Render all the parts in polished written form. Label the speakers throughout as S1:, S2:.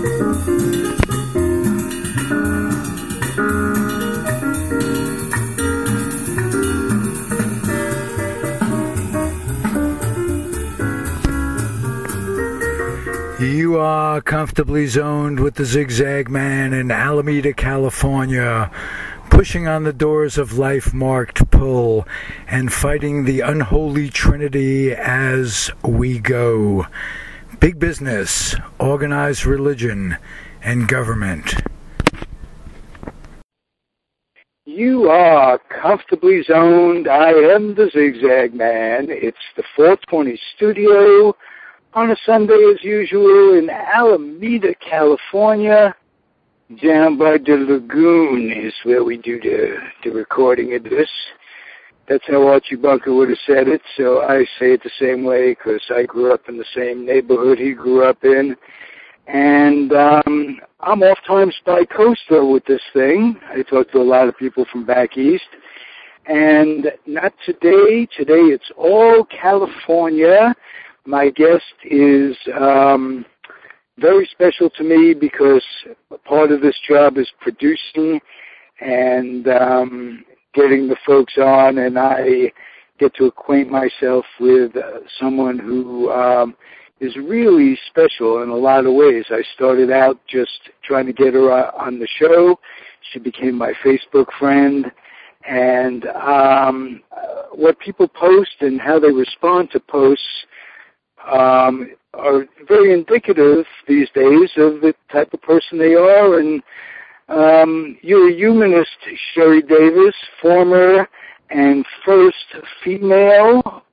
S1: You are comfortably zoned with the Zigzag Man in Alameda, California, pushing on the doors of life marked pull and fighting the unholy trinity as we go. Big business, organized religion, and government.
S2: You are comfortably zoned. I am the Zigzag Man. It's the 420 studio on a Sunday as usual in Alameda, California. Down by the lagoon is where we do the recording of this. That's how Archie Bunker would have said it, so I say it the same way because I grew up in the same neighborhood he grew up in. And I'm oft-times bi-coastal with this thing. I talk to a lot of people from back east. And not today. Today it's all California. My guest is very special to me because part of this job is producing and getting the folks on, and I get to acquaint myself with someone who is really special in a lot of ways. I started out just trying to get her on the show. She became my Facebook friend, and what people post and how they respond to posts are very indicative these days of the type of person they are. And you're a humanist, Sherry Davis, former and first female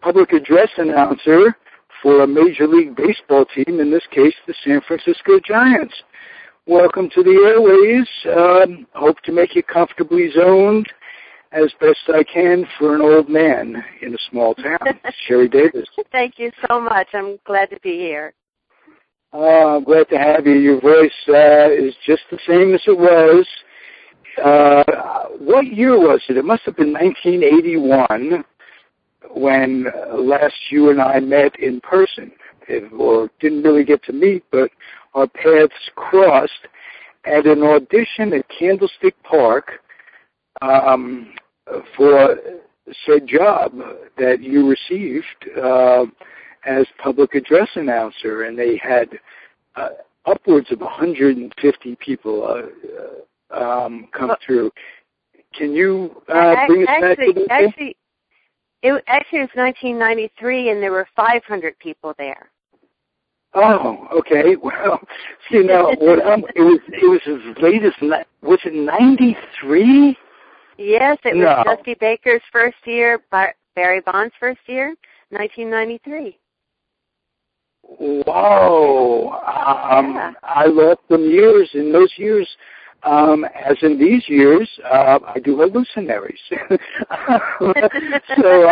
S2: public address announcer for a Major League Baseball team, in this case the San Francisco Giants. Welcome to the airways. Hope to make you comfortably zoned as best I can for an old man in a small town. Sherry Davis.
S3: Thank you so much. I'm glad to be here.
S2: I'm glad to have you. Your voice is just the same as it was. What year was it? It must have been 1981 when last you and I met in person, or didn't really get to meet, but our paths crossed at an audition at Candlestick Park for said job that you received as public address announcer, and they had upwards of 150 people come through. Can you bring us back to the
S3: Actually, it was 1993, and there were 500 people there.
S2: Oh, okay. Well, you know, it was as late as, was it 93?
S3: Yes, it was Dusty Baker's first year, Barry Bond's first year, 1993.
S2: Whoa.
S3: Yeah.
S2: I lost some years. In those years, as in these years, I do hallucinaries. So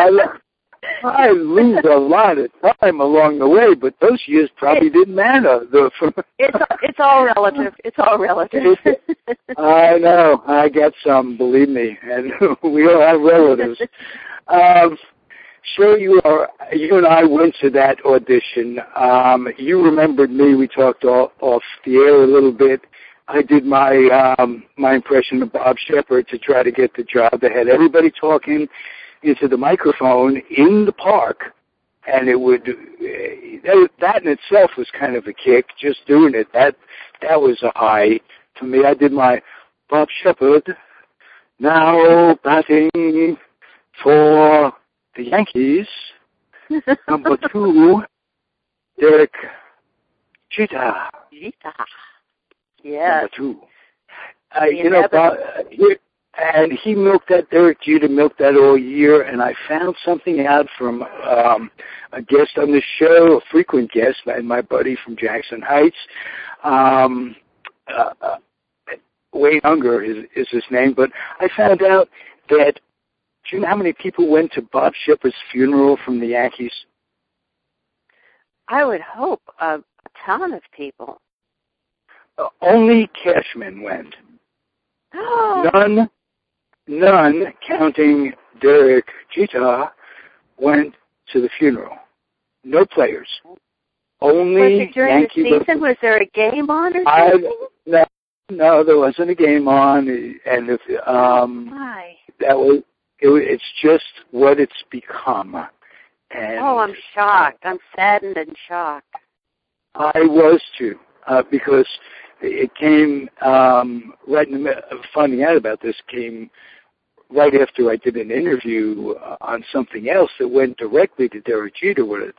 S2: I lose a lot of time along the way, but those years probably didn't matter.
S3: It's all relative. It's all relative.
S2: I know. I got some, believe me, and we all have relatives. Sure, you and I went to that audition. You remembered me. We talked off the air a little bit. I did my impression of Bob Shepard to try to get the job. They had everybody talking into the microphone in the park, and it would that in itself was kind of a kick. Just doing it, that was a high to me. I did my Bob Shepard, now batting for the Yankees, number 2, Derek Jeter.
S3: Yeah.
S2: Number 2. You know, Bob, and he milked that, Derek Jeter milked that all year, and I found something out from a guest on the show, a frequent guest, my buddy from Jackson Heights. Wayne Unger is his name, but I found out that, do you know how many people went to Bob Shepard's funeral from the Yankees?
S3: I would hope a ton of people.
S2: Only Cashman went. None, counting Derek Jeter, went to the funeral. No players. only
S3: Was it during
S2: Yankee
S3: the season? Was there a game on or something?
S2: No, there wasn't a game on, and if
S3: Why?
S2: it's just what it's become. And
S3: I'm shocked. I'm saddened and shocked.
S2: I was too, because it came right in the middle. Finding out about this came right after I did an interview on something else that went directly to Derek Jeter, what a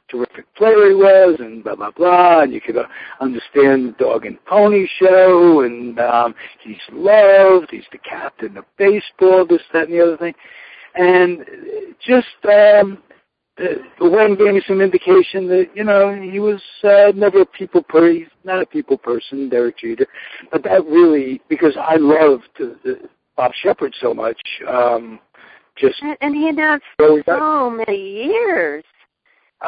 S2: terrific player he was, and blah, blah, blah, and you could understand the Dog and Pony Show, and he's loved, he's the captain of baseball, this, that, and the other thing. And just the one gave me some indication that, he was never a people person. He's not a people person, Derek Jeter. But that really, because I loved Bob Shepard so much, and
S3: he announced so many years.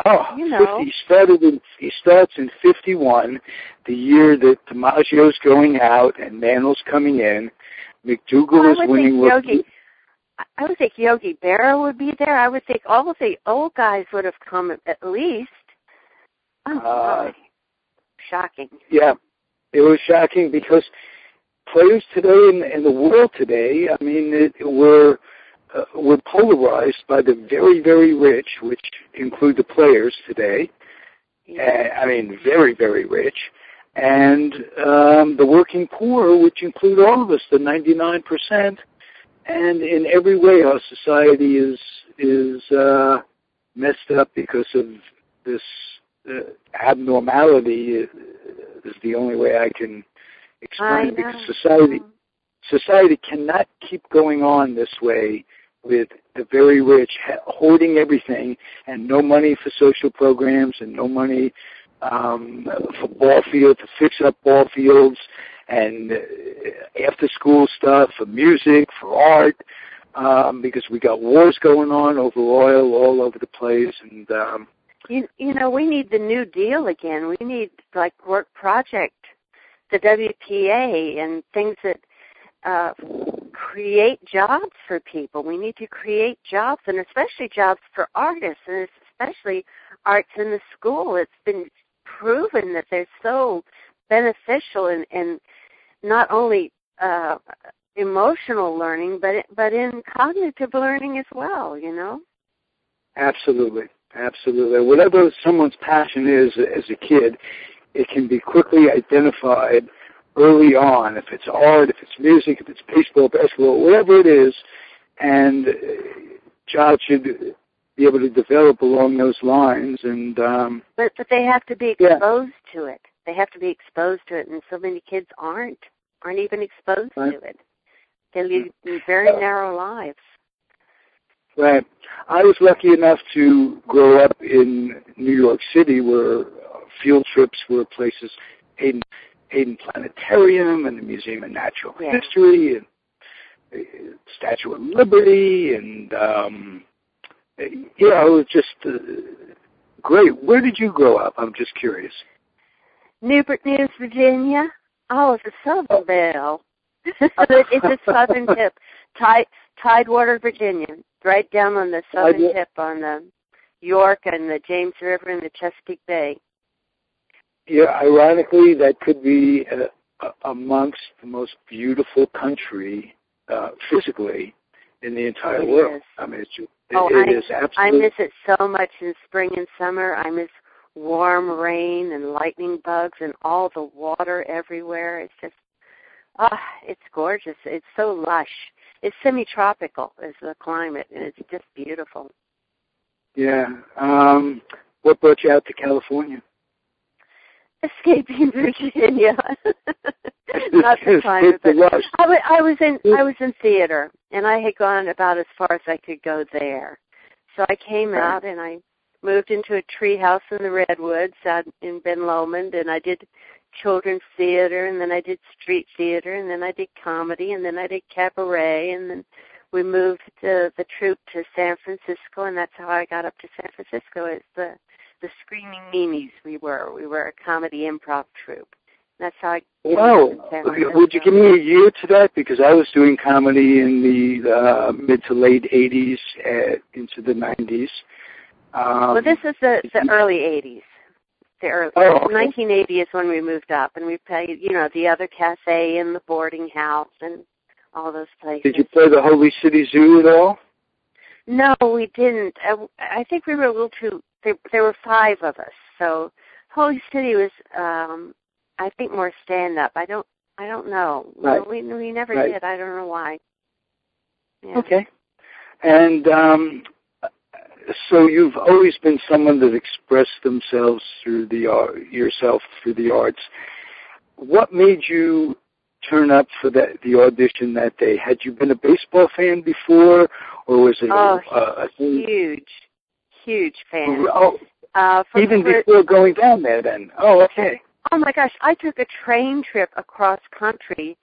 S2: Oh, 50. He starts in 51, the year that DiMaggio's going out and Mantle's coming in. McDougal is winning.
S3: I would think Yogi Berra would be there. I would think all of the old guys would have come at least. Shocking.
S2: Yeah, it was shocking because players today in the world today, I mean, we're polarized by the very, very rich, which include the players today.
S3: Yeah.
S2: I mean, very, very rich. And the working poor, which include all of us, the 99%. And in every way, our society is messed up because of this abnormality. Is the only way I can explain it. Because society cannot keep going on this way with the very rich hoarding everything and no money for social programs and no money for ball fields, to fix up ball fields, and after-school stuff for music, for art, because we got wars going on over oil all over the place. And
S3: we need the New Deal again. We need, like, work project, the WPA, and things that create jobs for people. We need to create jobs, and especially jobs for artists, and especially arts in the school. It's been proven that they're so beneficial in not only emotional learning, but in cognitive learning as well,
S2: Absolutely. Whatever someone's passion is as a kid, it can be quickly identified early on, if it's art, if it's music, if it's baseball, basketball, whatever it is, and jobs should be able to develop along those lines. And
S3: but they have to be exposed to it. They have to be exposed to it, and so many kids aren't even exposed to it. They lead very narrow lives.
S2: Right. I was lucky enough to grow up in New York City, where field trips were places, Hayden Planetarium and the Museum of Natural History and the Statue of Liberty, and it was just great. Where did you grow up? I'm just curious.
S3: Newport News, Virginia. Oh, it's a Southern Belle. It's a southern tip. Tidewater, Virginia, right down on the southern tip on the York and the James River and the Chesapeake Bay.
S2: Yeah, ironically, that could be amongst the most beautiful country physically in the entire world. I mean, it is absolutely.
S3: I miss it so much in spring and summer. I miss warm rain and lightning bugs and all the water everywhere. It's just, it's gorgeous. It's so lush. It's semi-tropical is the climate, and it's just beautiful.
S2: Yeah. What brought you out to California?
S3: Escaping Virginia. Not the climate, but I was in theater, and I had gone about as far as I could go there. So I came out, and I moved into a tree house in the Redwoods out in Ben Lomond, and I did children's theater, and then I did street theater, and then I did comedy, and then I did cabaret, and then we moved the troupe to San Francisco, and that's how I got up to San Francisco. It's the Screaming Meanies. We were a comedy improv troupe. That's how I came up to San Francisco.
S2: Would you give me a year to that? Because I was doing comedy in the mid to late 80s into the 90s.
S3: Well, this is the early 80s.
S2: Okay.
S3: 1980 is when we moved up, and we played, the other cafe and the boarding house and all those places.
S2: Did you play the Holy City Zoo at all?
S3: No, we didn't. I think we were a little too. There were 5 of us, so Holy City was, I think, more stand-up. I don't know.
S2: Right.
S3: We never did. I don't know why. Yeah.
S2: Okay. And so you've always been someone that expressed themselves through the arts. What made you turn up for the audition that day? Had you been a baseball fan before, or was it a
S3: huge fan?
S2: Oh, before going down there, then. Oh, okay.
S3: Oh my gosh, I took a train trip across country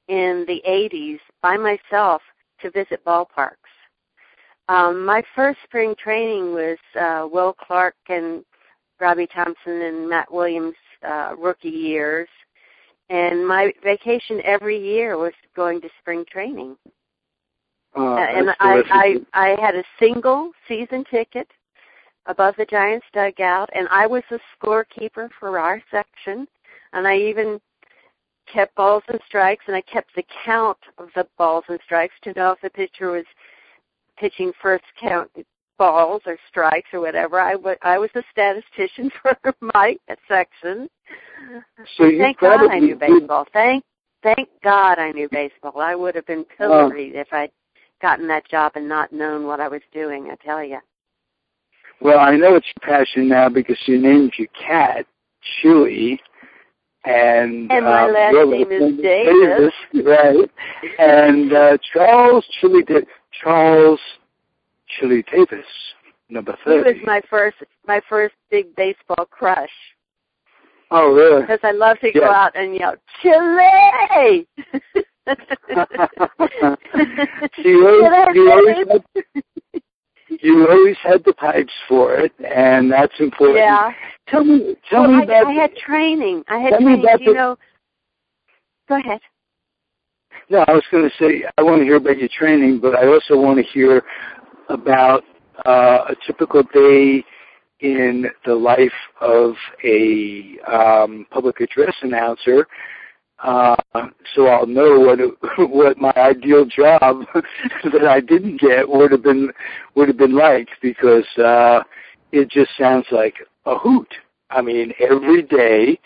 S3: in the 80s by myself to visit ballparks. My first spring training was Will Clark and Robbie Thompson and Matt Williams' rookie years. And my vacation every year was going to spring training. And I had a single season ticket above the Giants dugout, and I was the scorekeeper for our section. And I even kept balls and strikes, and I kept the count of the balls and strikes to know if the pitcher was pitching first count balls or strikes or whatever. I was a statistician for my section.
S2: So
S3: Thank God I knew baseball. Thank God I knew baseball. I would have been pilloried if I'd gotten that job and not known what I was doing, I tell you.
S2: Well, I know it's your passion now because you named your cat Chili. And
S3: my last name is Davis.
S2: Right. And Charles Chili Davis, number 30.
S3: He was my first big baseball crush.
S2: Oh, really?
S3: Because I love to go out and yell, Chili!
S2: You always had the pipes for it, and that's important.
S3: Yeah.
S2: Tell me about...
S3: I had training. Go ahead.
S2: No, I was going to say, I want to hear about your training, but I also want to hear about a typical day in the life of a public address announcer, so I'll know what my ideal job that I didn't get would have been like, because it just sounds like a hoot. I mean, every day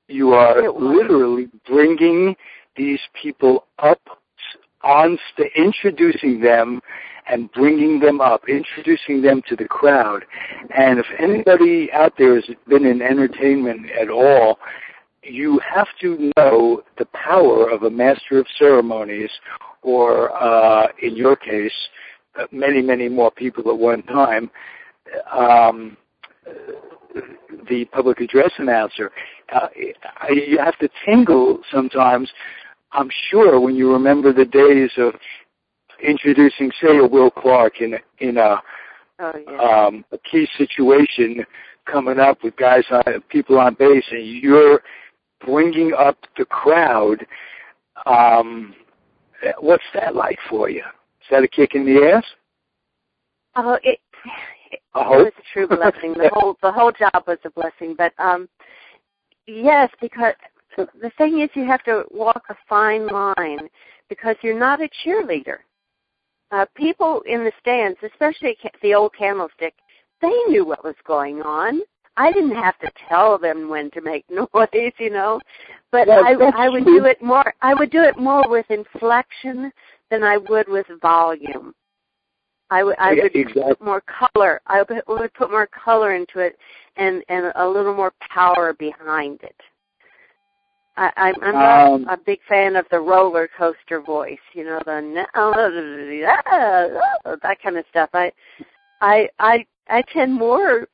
S2: you are literally bringing these people up on introducing them and bringing them up, introducing them to the crowd. And if anybody out there has been in entertainment at all, you have to know the power of a master of ceremonies, or in your case, many, many more people at one time, the public address announcer. You have to tingle sometimes, I'm sure, when you remember the days of introducing, say, a Will Clark in a key situation, coming up with people on base, and you're bringing up the crowd. What's that like for you? Is that a kick in the ass?
S3: Oh, it was a true blessing. The whole job was a blessing. But yes, because the thing is, you have to walk a fine line, because you're not a cheerleader. People in the stands, especially the old Candlestick, they knew what was going on. I didn't have to tell them when to make noise, but I would do it more. I would do it more with inflection than I would with volume. I would put more color. I would put more color into it and a little more power behind it. I'm not a big fan of the roller coaster voice, that kind of stuff. I tend more.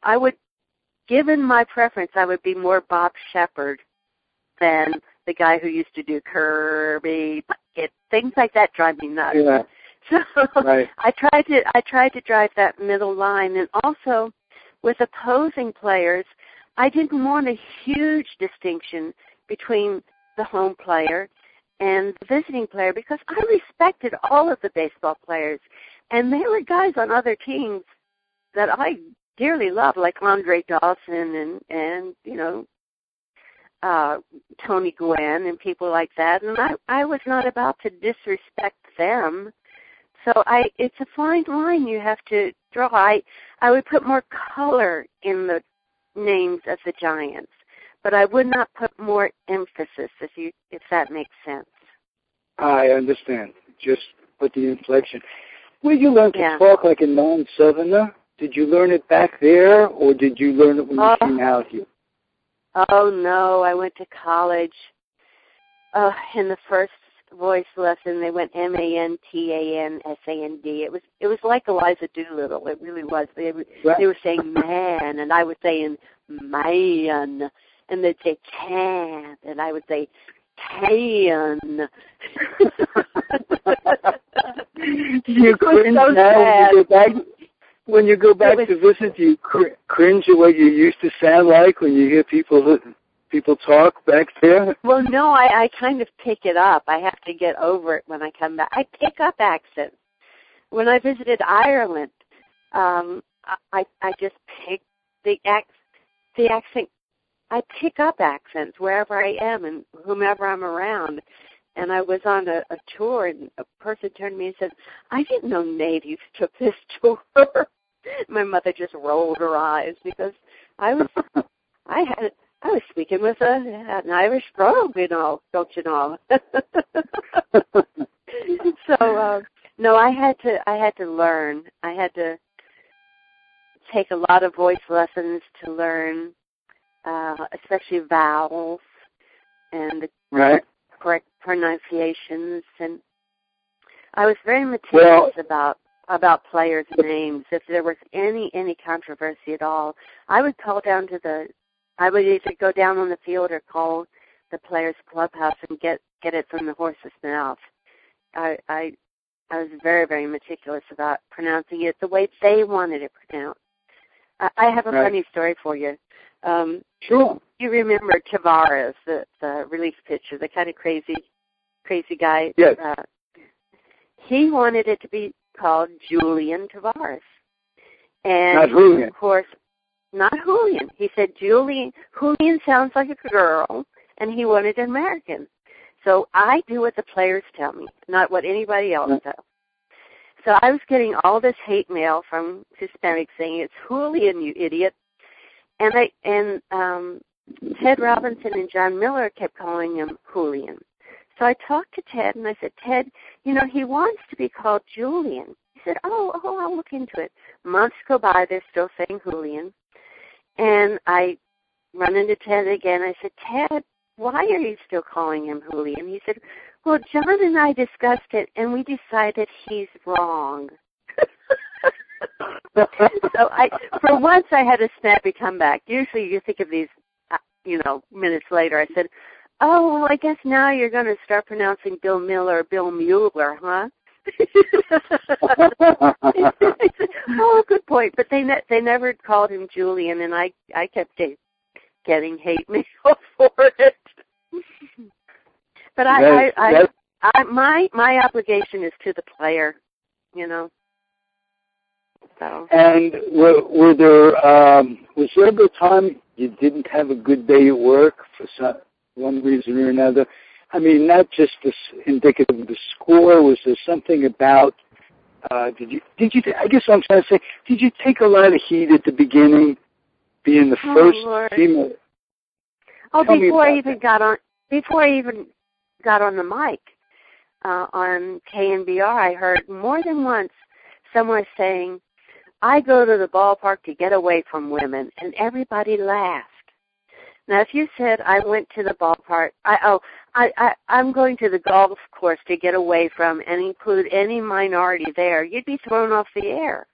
S3: Given my preference, I would be more Bob Shepard than the guy who used to do Kirby Bucket. Things like that drive me nuts.
S2: Yeah.
S3: So
S2: right.
S3: I tried to drive that middle line, and also with opposing players, I didn't want a huge distinction between the home player and the visiting player, because I respected all of the baseball players, and there were guys on other teams that I dearly love, like Andre Dawson and Tony Gwynn and people like that. And I was not about to disrespect them. So it's a fine line you have to draw. I would put more color in the names of the giants, but I would not put more emphasis, if that makes sense.
S2: I understand. Just put the inflection. Where did you learn to talk like a non-Southerner? Did you learn it back there, or did you learn it when you came out here?
S3: Oh, no. I went to college. In the first voice lesson, they went MANTANSAND. It was like Eliza Doolittle. It really was. They were saying man, and I was saying man, and they'd say can, and I would say can.
S2: You cringe so now when you go back to visit? Do you cringe at what you used to sound like when you hear people talk back there?
S3: Well, no, I kind of pick it up. I have to get over it when I come back. I pick up accents. When I visited Ireland, I just pick the accent. I pick up accents wherever I am and whomever I'm around. And I was on a tour, and a person turned to me and said, "I didn't know natives took this tour." My mother just rolled her eyes because I was speaking with an Irish brogue, don't you know? So no, I had to learn. I had to take a lot of voice lessons to learn, especially vowels and the correct pronunciations. And I was very meticulous about players' names. If there was any controversy at all, I would I would either go down on the field or call the players' clubhouse and get it from the horse's mouth. I was very, very meticulous about pronouncing it the way they wanted it pronounced. I have a funny story for you.
S2: Sure.
S3: You remember Tavares, the relief pitcher, the kind of crazy guy?
S2: Yes.
S3: He wanted it to be called Julian Tavares. And
S2: not Julian.
S3: Of course, not Julian. He said Julian sounds like a girl, and he wanted an American. So I do what the players tell me, not what anybody else does. So I was getting all this hate mail from Hispanics saying, "It's Julian, you idiot." And Ted Robinson and John Miller kept calling him Julian. So I talked to Ted, and I said, "Ted, he wants to be called Julian." He said, "Oh, I'll look into it." Months go by, they're still saying Julian. And I run into Ted again. I said, "Ted, why are you still calling him Julian?" He said, "Well, John and I discussed it, and we decided he's wrong." So for once, I had a snappy comeback. Usually you think of these, minutes later. I said, "Oh, well, I guess now you're going to start pronouncing Bill Miller or Bill Mueller, huh?" Oh, good point. But they never called him Julian, and I kept getting hate mail for it. But my obligation is to the player, So. And
S2: was there ever a time you didn't have a good day at work for one reason or another? I mean, not just this indicative of the score. Was there something about? Did you? I guess what I'm trying to say. Did you take a lot of heat at the beginning, being the first female?
S3: Oh, before I even got on the mic on KNBR, I heard more than once someone saying, "I go to the ballpark to get away from women," and everybody laughed. Now, if you said I went to the ballpark, I'm going to the golf course to get away from and include any minority there, you'd be thrown off the air,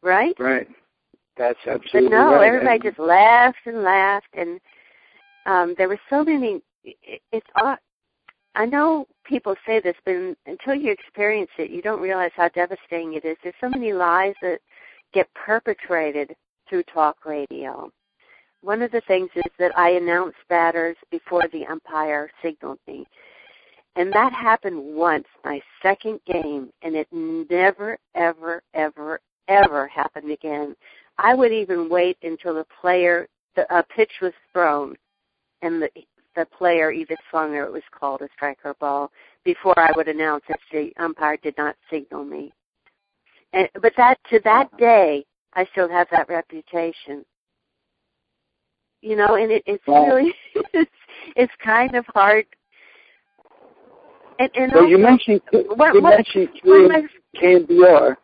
S3: right?
S2: Right. That's absolutely
S3: but no,
S2: right.
S3: Everybody just laughed and laughed, and there were so many. I know people say this, but until you experience it, you don't realize how devastating it is. There's so many lies that get perpetrated through talk radio. One of the things is that I announce batters before the umpire signaled me. And that happened once, my second game, and it never, ever, ever, ever happened again. I would even wait until a pitch was thrown and the player either swung or it was called a strike or ball before I would announce if the umpire did not signal me. But to that day, I still have that reputation. You know, and it's really, it's kind of hard. And
S2: well, you mentioned KNBR,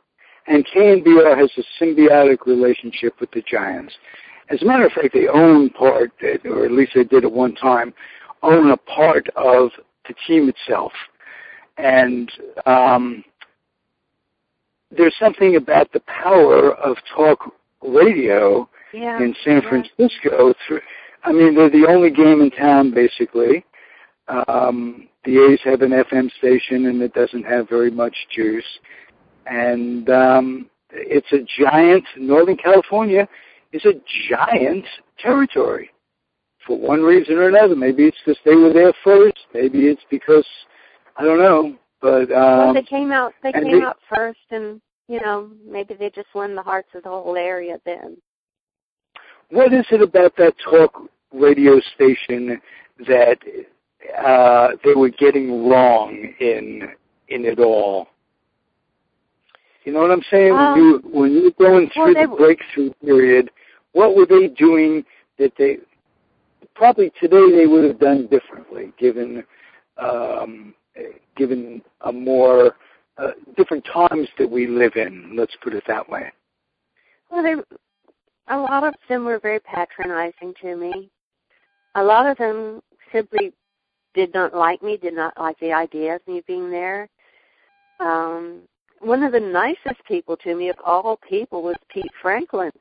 S2: and KNBR has a symbiotic relationship with the Giants. As a matter of fact, they own part, or at least they did at one time, own a part of the team itself. And there's something about the power of talk radio in San Francisco. I mean, they're the only game in town, basically. The A's have an FM station, and it doesn't have very much juice. And it's a giant, Northern California is a giant territory for one reason or another. Maybe it's because they were there first. Maybe it's because, I don't know. But
S3: well, they came out first, and, you know, maybe they just won the hearts of the whole area then.
S2: What is it about that talk radio station that they were getting wrong in it all? You know what I'm saying? When you were going through the breakthrough period, what were they doing that they probably today they would have done differently, given a more different times that we live in? Let's put it that way.
S3: Well, a lot of them were very patronizing to me. A lot of them simply did not like me, did not like the idea of me being there. One of the nicest people to me, of all people, was Pete Franklin.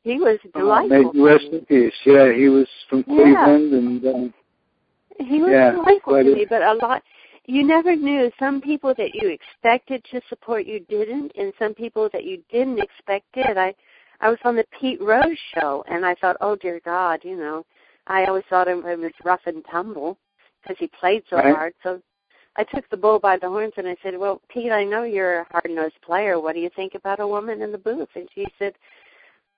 S3: He was delightful.
S2: May rest in peace. Yeah, he was from Cleveland, and
S3: he was delightful to me. But a lot, you never knew. Some people that you expected to support you didn't, and some people that you didn't expect did. I was on the Pete Rose show, and I thought, oh dear God, you know, I always thought of him as rough and tumble because he played so hard. So I took the bull by the horns and I said, well, Pete, I know you're a hard-nosed player. What do you think about a woman in the booth? And she said,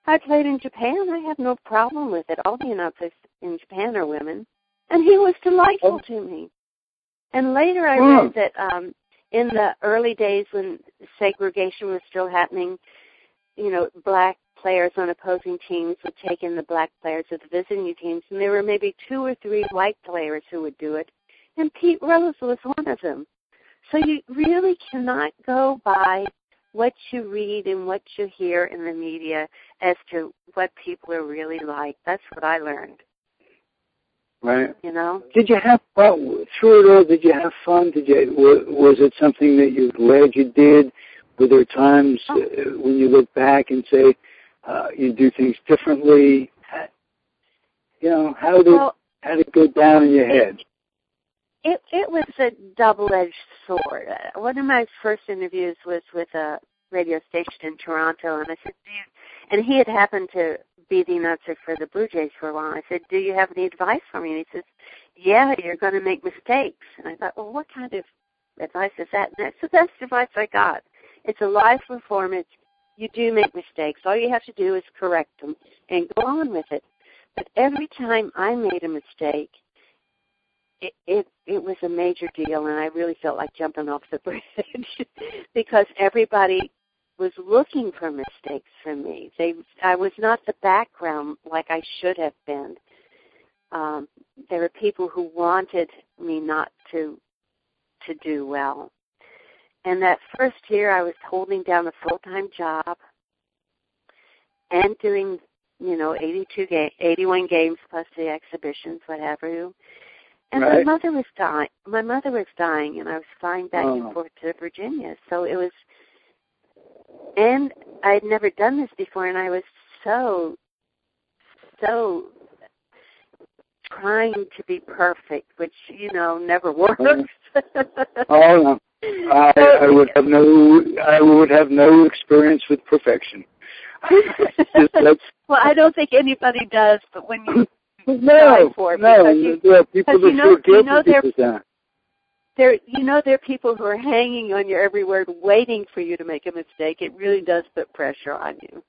S3: I played in Japan. I have no problem with it. All the announcers in Japan are women. And he was delightful to me. And later I read that in the early days when segregation was still happening, you know, black players on opposing teams would take in the black players of the visiting teams, and there were maybe 2 or 3 white players who would do it. And Pete Rose was one of them. So you really cannot go by what you read and what you hear in the media as to what people are really like. That's what I learned.
S2: Right.
S3: You know?
S2: Did you have fun through it all? Did you have fun? Was it something that you're glad you did? Were there times when you look back and say you do things differently? You know, how did it go down in your head?
S3: It was a double-edged sword. One of my first interviews was with a radio station in Toronto, and I said, and he had happened to be the announcer for the Blue Jays for a while. I said, do you have any advice for me? And he says, yeah, you're going to make mistakes. And I thought, well, what kind of advice is that? And that's the best advice I got. It's a live performance. You do make mistakes. All you have to do is correct them and go on with it. But every time I made a mistake, it was a major deal, and I really felt like jumping off the bridge because everybody was looking for mistakes from me. I was not the background like I should have been. There were people who wanted me not to do well. And that first year, I was holding down a full-time job and doing, 81 games plus the exhibitions, what have you. And my mother was dying. My mother was dying, and I was flying back and forth to Virginia. So it was, and I had never done this before, and I was so trying to be perfect, which never works.
S2: No. I would have no experience with perfection.
S3: Well, I don't think anybody does, but when you
S2: people that feel guilty because that.
S3: there are people who are hanging on your every word, waiting for you to make a mistake. It really does put pressure on you.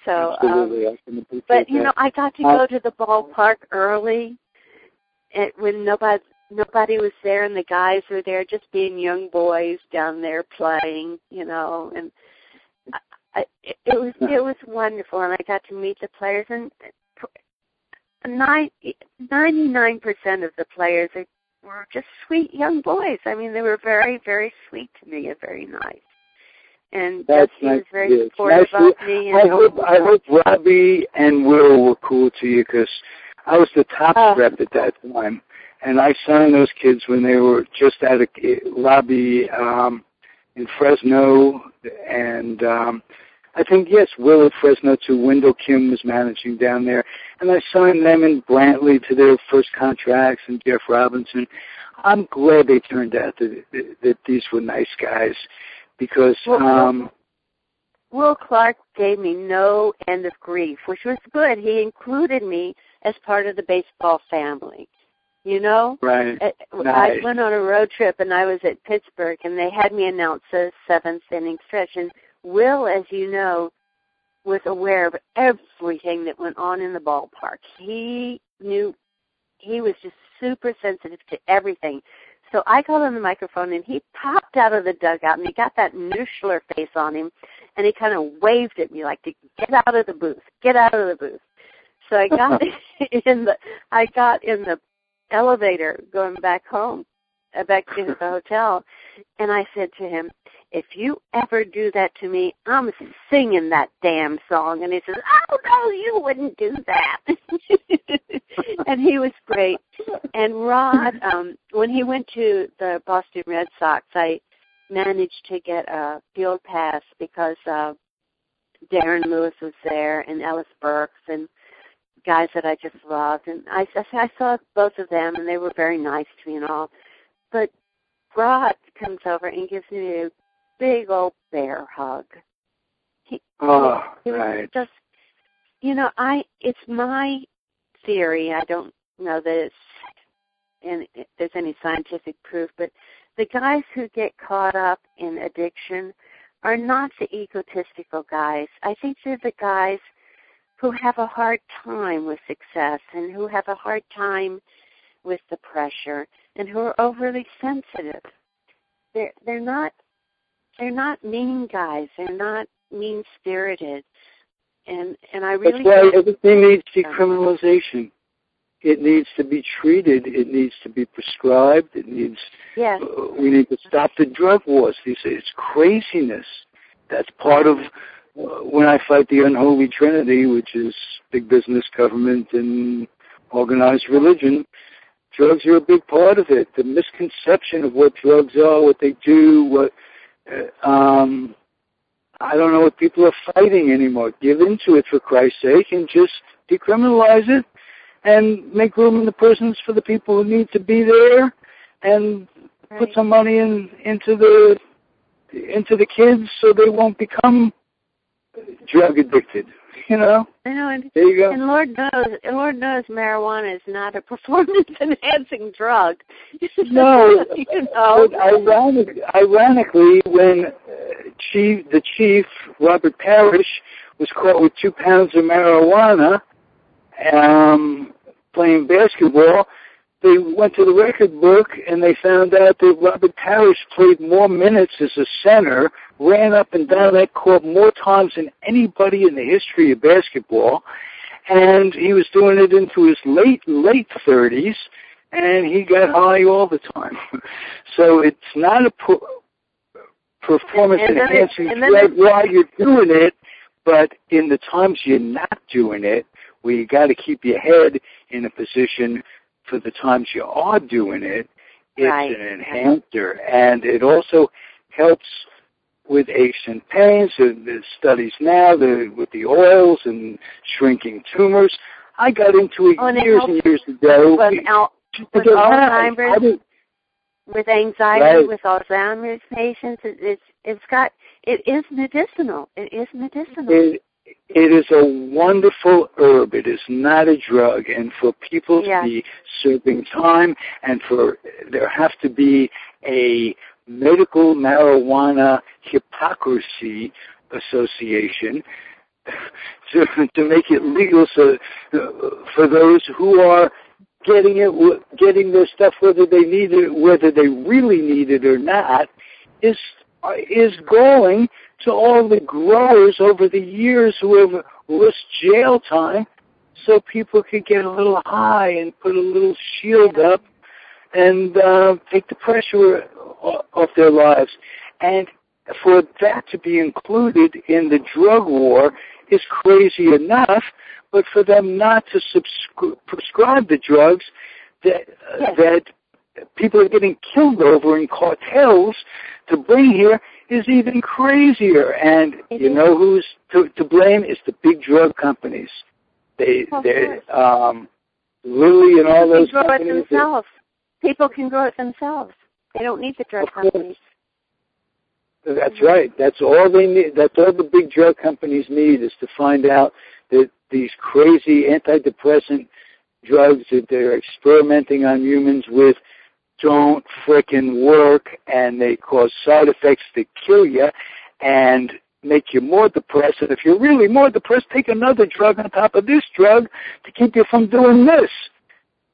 S3: So,
S2: absolutely, I can appreciate
S3: but
S2: that.
S3: I got to go to the ballpark early, when nobody was there, and the guys were there, just being young boys down there playing, and it was wonderful, and I got to meet the players, and 99% of the players were just sweet young boys. I mean, they were very, very sweet to me and very nice. And
S2: That's
S3: Jesse
S2: nice
S3: was very supportive
S2: of
S3: me.
S2: I hope Robbie and Will were cool to you, because I was the top rep at that time, and I signed those kids when they were just at a lobby in Fresno, and I think, yes, Will at Fresno too. Wendell Kim was managing down there, and I signed them and Brantley to their first contracts, and Jeff Robinson. I'm glad they turned out that these were nice guys, because
S3: Will Clark gave me no end of grief, which was good. He included me as part of the baseball family.
S2: Right.
S3: I went on a road trip, and I was at Pittsburgh, and they had me announce a seventh inning stretch. And Will, as you know, was aware of everything that went on in the ballpark. He knew, he was just super sensitive to everything. So I got on the microphone, and he popped out of the dugout, and he got that Nuschler face on him, and he kind of waved at me like, to get out of the booth, get out of the booth. So I got in the elevator going back home, back to the hotel, and I said to him, if you ever do that to me, I'm singing that damn song. And he says, oh, no, you wouldn't do that. And he was great. And Rod, when he went to the Boston Red Sox, I managed to get a field pass because Darren Lewis was there, and Ellis Burks, and guys that I just loved. And I saw both of them, and they were very nice to me and all. But Rod comes over and gives me a big old bear hug. He was just, it's my theory. I don't know that there's any scientific proof, but the guys who get caught up in addiction are not the egotistical guys. I think they're the guys who have a hard time with success and who have a hard time with the pressure and who are overly sensitive. They're not mean guys. They're not mean-spirited. And I really...
S2: That's why everything needs decriminalization. It needs to be treated. It needs to be prescribed. It needs...
S3: Yes.
S2: We need to stop the drug wars. It's craziness. That's part of when I fight the Unholy Trinity, which is big business, government, and organized religion. Drugs are a big part of it. The misconception of what drugs are, what they do, I don't know what people are fighting anymore. Give into it, for Christ's sake, and just decriminalize it and make room in the prisons for the people who need to be there, and put some money into the kids so they won't become drug addicted. I know, and there you go.
S3: And Lord knows, marijuana is not a performance-enhancing drug.
S2: No, but ironically, when the chief, Robert Parrish, was caught with 2 pounds of marijuana playing basketball, they went to the record book and they found out that Robert Parrish played more minutes as a center, ran up and down that court more times than anybody in the history of basketball, and he was doing it into his late 30s, and he got high all the time. So it's not a performance-enhancing drug while you're doing it, but in the times you're not doing it, where you got to keep your head in a position for the times you are doing it, it's an enhancer. And it also helps with aches and pains. There's studies now with the oils and shrinking tumors. I got into it years and years ago.
S3: With Alzheimer's, with anxiety, with Alzheimer's patients, it is medicinal. It is medicinal.
S2: it is a wonderful herb. It is not a drug. And for people to be serving time, and for there have to be a medical marijuana hypocrisy association to make it legal, so for those who are getting their stuff, whether they need it, whether they really need it or not, is going to all the growers over the years who have risked jail time, so people could get a little high and put a little shield up and take the pressure off their lives. And for that to be included in the drug war is crazy enough, but for them not to prescribe the drugs that people are getting killed over in cartels to bring here is even crazier. And you know who's to blame? Is the big drug companies. Lilly and all those companies.
S3: People can grow it themselves. They don't need the drug companies.
S2: That's right. That's all they need. That's all the big drug companies need, is to find out that these crazy antidepressant drugs that they're experimenting on humans with don't frickin' work, and they cause side effects that kill you and make you more depressed. And if you're really more depressed, take another drug on top of this drug to keep you from doing this.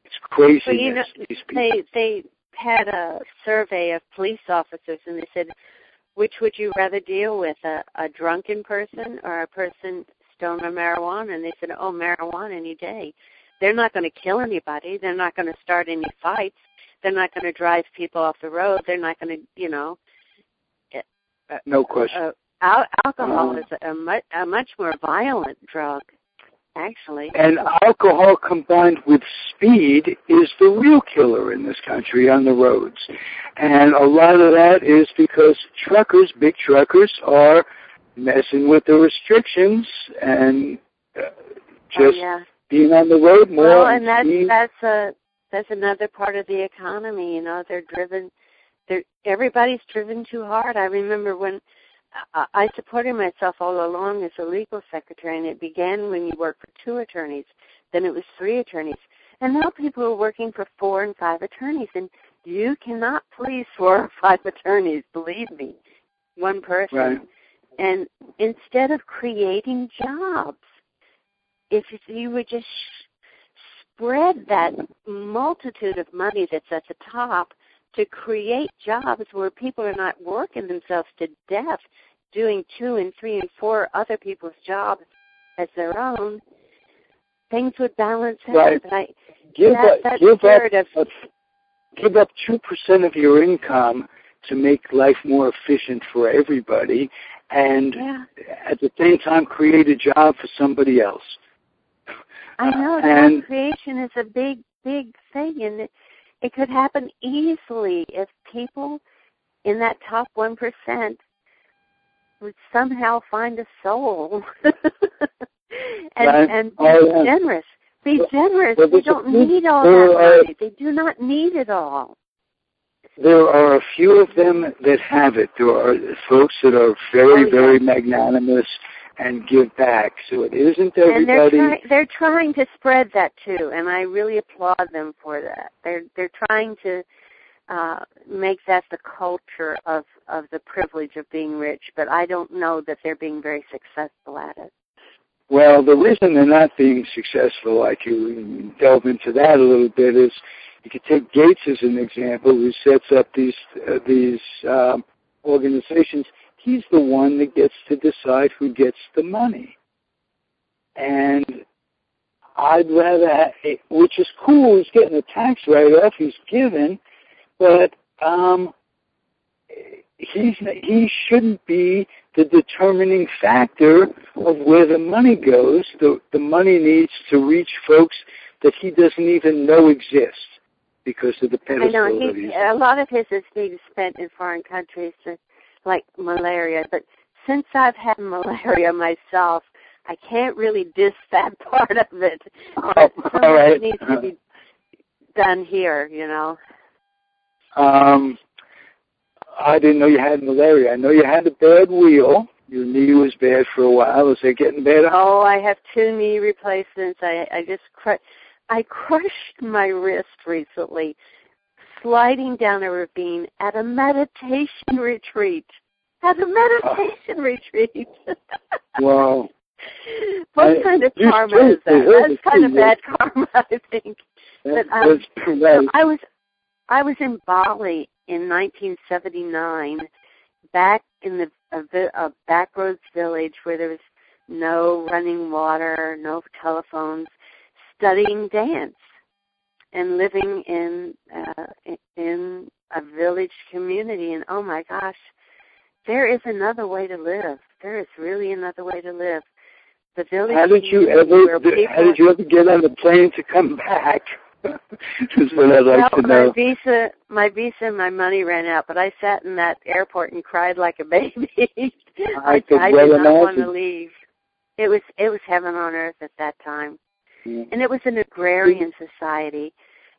S2: It's crazy.
S3: Well, you know, they had a survey of police officers, and they said, which would you rather deal with, a drunken person or a person stoned on marijuana? And they said, oh, marijuana any day. They're not going to kill anybody. They're not going to start any fights. They're not going to drive people off the road. They're not going to,
S2: no question.
S3: Alcohol is a much more violent drug, actually.
S2: And alcohol combined with speed is the real killer in this country on the roads. And a lot of that is because big truckers, are messing with the restrictions and being on the road more.
S3: Well, and that's another part of the economy. They're driven. Everybody's driven too hard. I remember when I supported myself all along as a legal secretary, and it began when you worked for 2 attorneys. Then it was 3 attorneys. And now people are working for 4 and 5 attorneys, and you cannot please 4 or 5 attorneys, believe me, one person.
S2: Right.
S3: And instead of creating jobs, if you would just spread that multitude of money that's at the top to create jobs where people are not working themselves to death doing 2 and 3 and 4 other people's jobs as their own, things would balance out.
S2: Right. Give up 2% of your income to make life more efficient for everybody, and at the same time create a job for somebody else.
S3: I know, job creation is a big, big thing, and it could happen easily if people in that top 1% would somehow find a soul and be generous. Be generous.
S2: Well,
S3: they don't need all that money. They do not need it all.
S2: There are a few of them that have it. There are folks that are very, very magnanimous and give back. So it isn't everybody.
S3: And they're trying to spread that too, and I really applaud them for that. They're trying to make that the culture of the privilege of being rich, but I don't know that they're being very successful at it.
S2: Well, the reason they're not being successful, like you delve into that a little bit, is you could take Gates as an example, who sets up these organizations. He's the one that gets to decide who gets the money. And I'd rather, which is cool, he's getting a tax write-off, he's given, but he shouldn't be the determining factor of where the money goes. The money needs to reach folks that he doesn't even know exist because of the pedestal.
S3: I know, a lot of his is being spent in foreign countries, like malaria, but since I've had malaria myself, I can't really diss that part of it. But so much needs to be done here,
S2: I didn't know you had malaria. I know you had a bad wheel, Your knee was bad for a while. Is it getting better?
S3: Oh, I have 2 knee replacements. I crushed my wrist recently, sliding down a ravine at a meditation retreat. Retreat.
S2: Wow.
S3: What kind of karma is that? That's kind of bad karma, I think. But I was in Bali in 1979, back in a backroads village where there was no running water, no telephones, studying dance and living in a village community. And oh my gosh, there is another way to live. There is really another way to live. The village.
S2: How did you ever get on the plane to come back? Is what I'd like to know.
S3: My visa and my money ran out, but I sat in that airport and cried like a baby. I did not want to leave. It was heaven on earth at that time, and it was an agrarian society.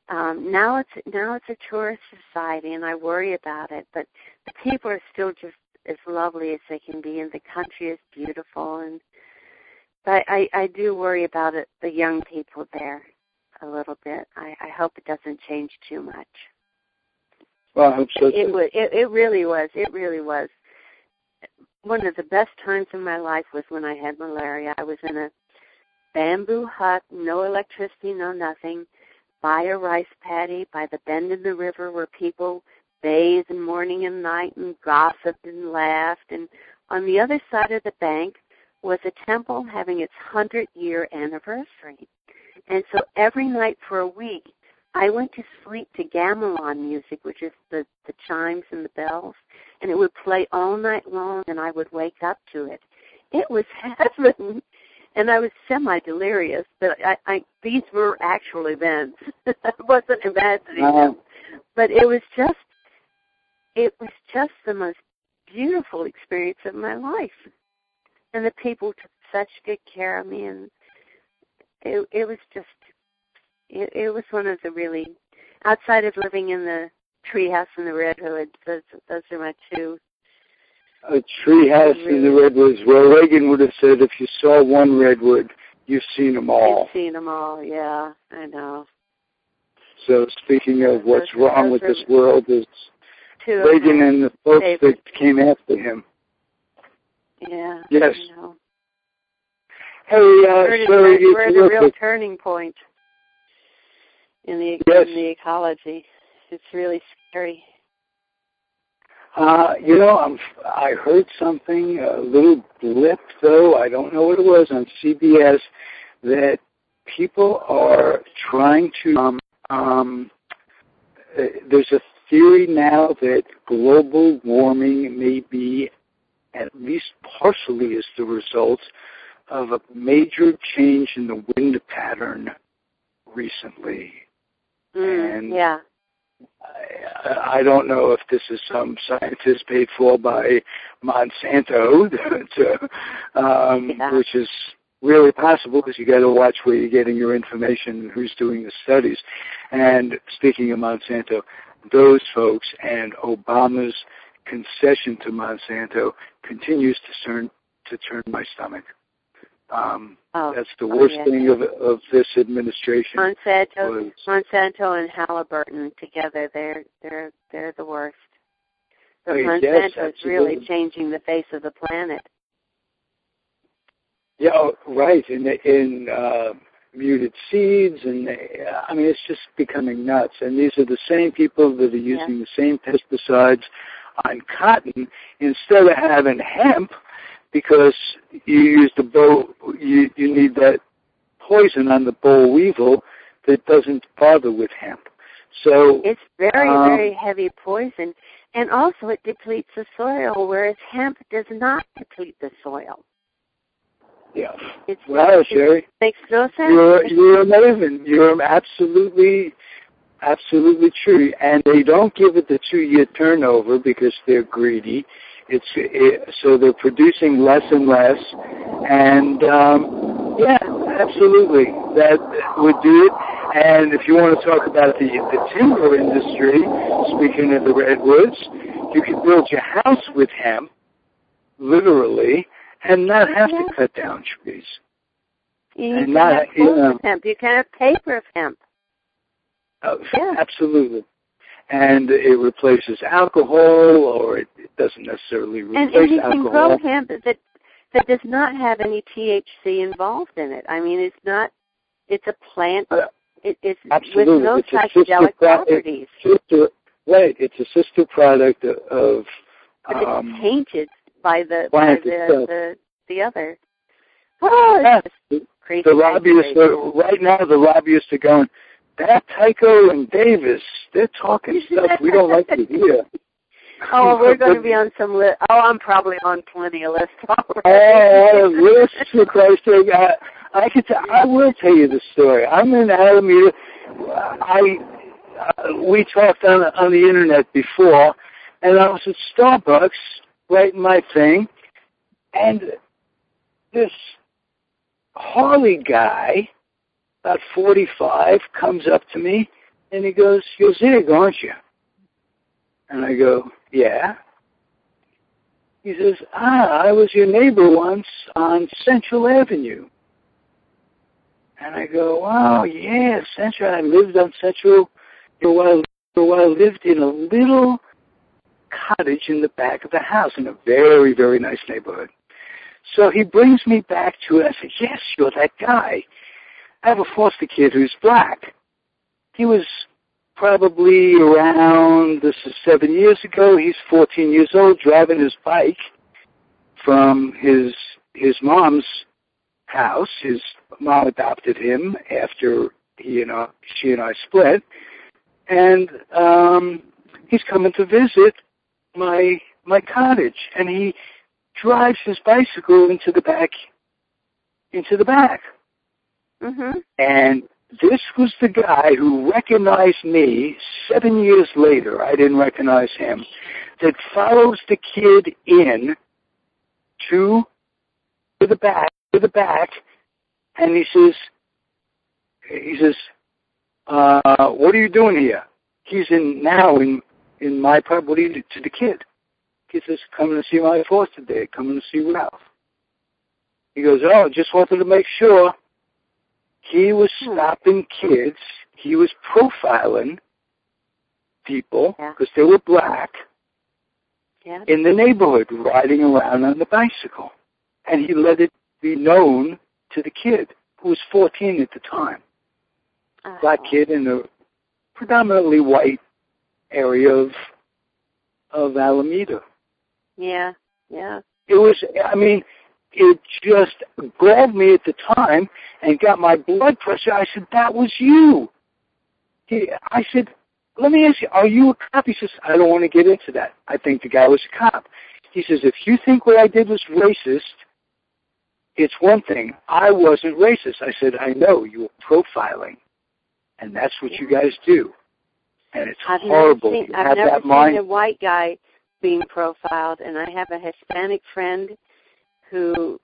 S3: Now it's a tourist society, and I worry about it. But the people are still just as lovely as they can be, and the country is beautiful. But I do worry about it. The young people there. A little bit. I hope it doesn't change too much.
S2: Well, I hope so too.
S3: It really was. It really was. One of the best times in my life was when I had malaria. I was in a bamboo hut, no electricity, no nothing, by a rice paddy, by the bend in the river where people bathed morning and night and gossiped and laughed. And on the other side of the bank was a temple having its 100-year anniversary. And so every night for a week, I went to sleep to gamelan music, which is the chimes and the bells, and it would play all night long, and I would wake up to it. It was heaven, and I was semi-delirious, but these were actual events. I wasn't imagining them. But it was just the most beautiful experience of my life. And the people took such good care of me, and it was one of the really, outside of living in the treehouse and the redwoods, those are my two.
S2: A treehouse in the redwoods. Well, Reagan would have said if you saw one redwood, you've seen them all.
S3: You've seen them all, yeah, I know.
S2: So speaking of what's wrong with this world, is Reagan and the folks that came after him.
S3: Yeah,
S2: yes.
S3: I know.
S2: Hey,
S3: we're at a real turning point in the ecology. It's really scary.
S2: I heard something, a little blip, though, I don't know what it was, on CBS, that people are trying to, there's a theory now that global warming may be at least partially as the result of a major change in the wind pattern recently. And
S3: yeah.
S2: I don't know if this is some scientist paid for by Monsanto, which is really possible because you got to watch where you're getting your information and who's doing the studies. And speaking of Monsanto, those folks and Obama's concession to Monsanto continues to turn my stomach. That's the worst thing of this administration.
S3: Monsanto and Halliburton together, they're the worst. But Monsanto is really changing the face of the planet.
S2: Yeah, right. In muted seeds, and it's just becoming nuts. And these are the same people that are using the same pesticides on cotton instead of having hemp. Because you use you need that poison on the boll weevil that doesn't bother with hemp. So
S3: it's very heavy poison, and also it depletes the soil, whereas hemp does not deplete the soil.
S2: Yeah. Wow, Sherry.
S3: Makes no sense.
S2: You're amazing. You're absolutely true. And they don't give it the 2-year turnover because they're greedy. So they're producing less and less, and absolutely, that would do it. And if you want to talk about the timber industry, speaking of the redwoods, you can build your house with hemp, literally, and not have to cut down trees.
S3: You can have pulp of hemp. You can have paper of hemp.
S2: Absolutely. And it replaces alcohol, or it doesn't necessarily replace alcohol.
S3: And you can grow hemp that does not have any THC involved in it. I mean, it's a plant. It's with no psychedelic properties.
S2: It's a sister product of.
S3: But it's tainted by the other.
S2: Oh,
S3: it's crazy.
S2: The lobbyists right now. The lobbyists are going. That Tyko and Davis, they're talking stuff we don't like to hear.
S3: Oh, we're going to be on some list. Oh, I'm probably on plenty of lists already.
S2: Oh, lists, for Christ's sake. I will tell you the story. I'm in Alameda. We talked on the internet before, and I was at Starbucks writing my thing, and this Harley guy, about 45, comes up to me, and he goes, "You're Zig, aren't you?" And I go, "Yeah." He says, "I was your neighbor once on Central Avenue." And I go, "Oh, yeah, Central. I lived on Central for a while. Lived in a little cottage in the back of the house in a very, very nice neighborhood." So he brings me back to it. I said, "Yes, you're that guy. I have a foster kid who's black." He was probably around, this is 7 years ago, he's 14 years old, driving his bike from his mom's house. His mom adopted him after she and I split. And he's coming to visit my cottage. And he drives his bicycle into the back.
S3: Mm-hmm.
S2: And this was the guy who recognized me 7 years later. I didn't recognize him. That follows the kid in to the back, and he says, "What are you doing here?" He's in my property to the kid. He says, "Coming to see my foster dad. Coming to see Ralph." He goes, "Oh, just wanted to make sure." He was stopping kids. He was profiling people because they were black in the neighborhood riding around on the bicycle. And he let it be known to the kid, who was 14 at the time. Black kid in a predominantly white area of Alameda.
S3: Yeah.
S2: It was, it just grabbed me at the time and got my blood pressure. I said, "That was you." I said, "Let me ask you, are you a cop?" He says, "I don't want to get into that. I think the guy was a cop." He says, "If you think what I did was racist, it's one thing. I wasn't racist." I said, "I know, you were profiling, and that's what you guys do. And it's horrible.
S3: I've never seen a white guy being profiled, and I have a Hispanic friend who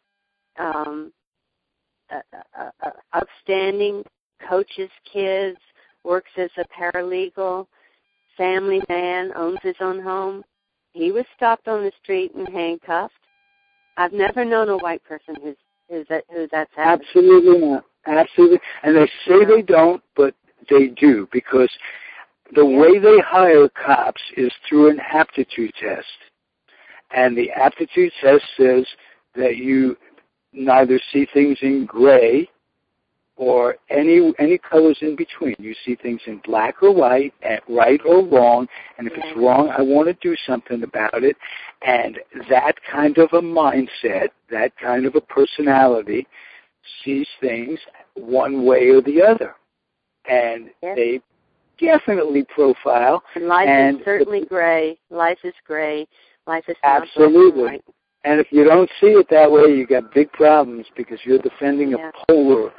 S3: outstanding, coaches kids, works as a paralegal, family man, owns his own home. He was stopped on the street and handcuffed. I've never known a white person who's that's happened.
S2: Absolutely not. Absolutely. And they say they don't, but they do, because the way they hire cops is through an aptitude test. And the aptitude test says that you neither see things in gray or any colors in between. You see things in black or white, right or wrong, and if it's wrong, I want to do something about it. And that kind of a mindset, that kind of a personality sees things one way or the other. And they definitely profile.
S3: And life is certainly gray. Life is gray. Life is not
S2: absolutely
S3: black and white.
S2: And if you don't see it that way, you got big problems, because you're defending a polar,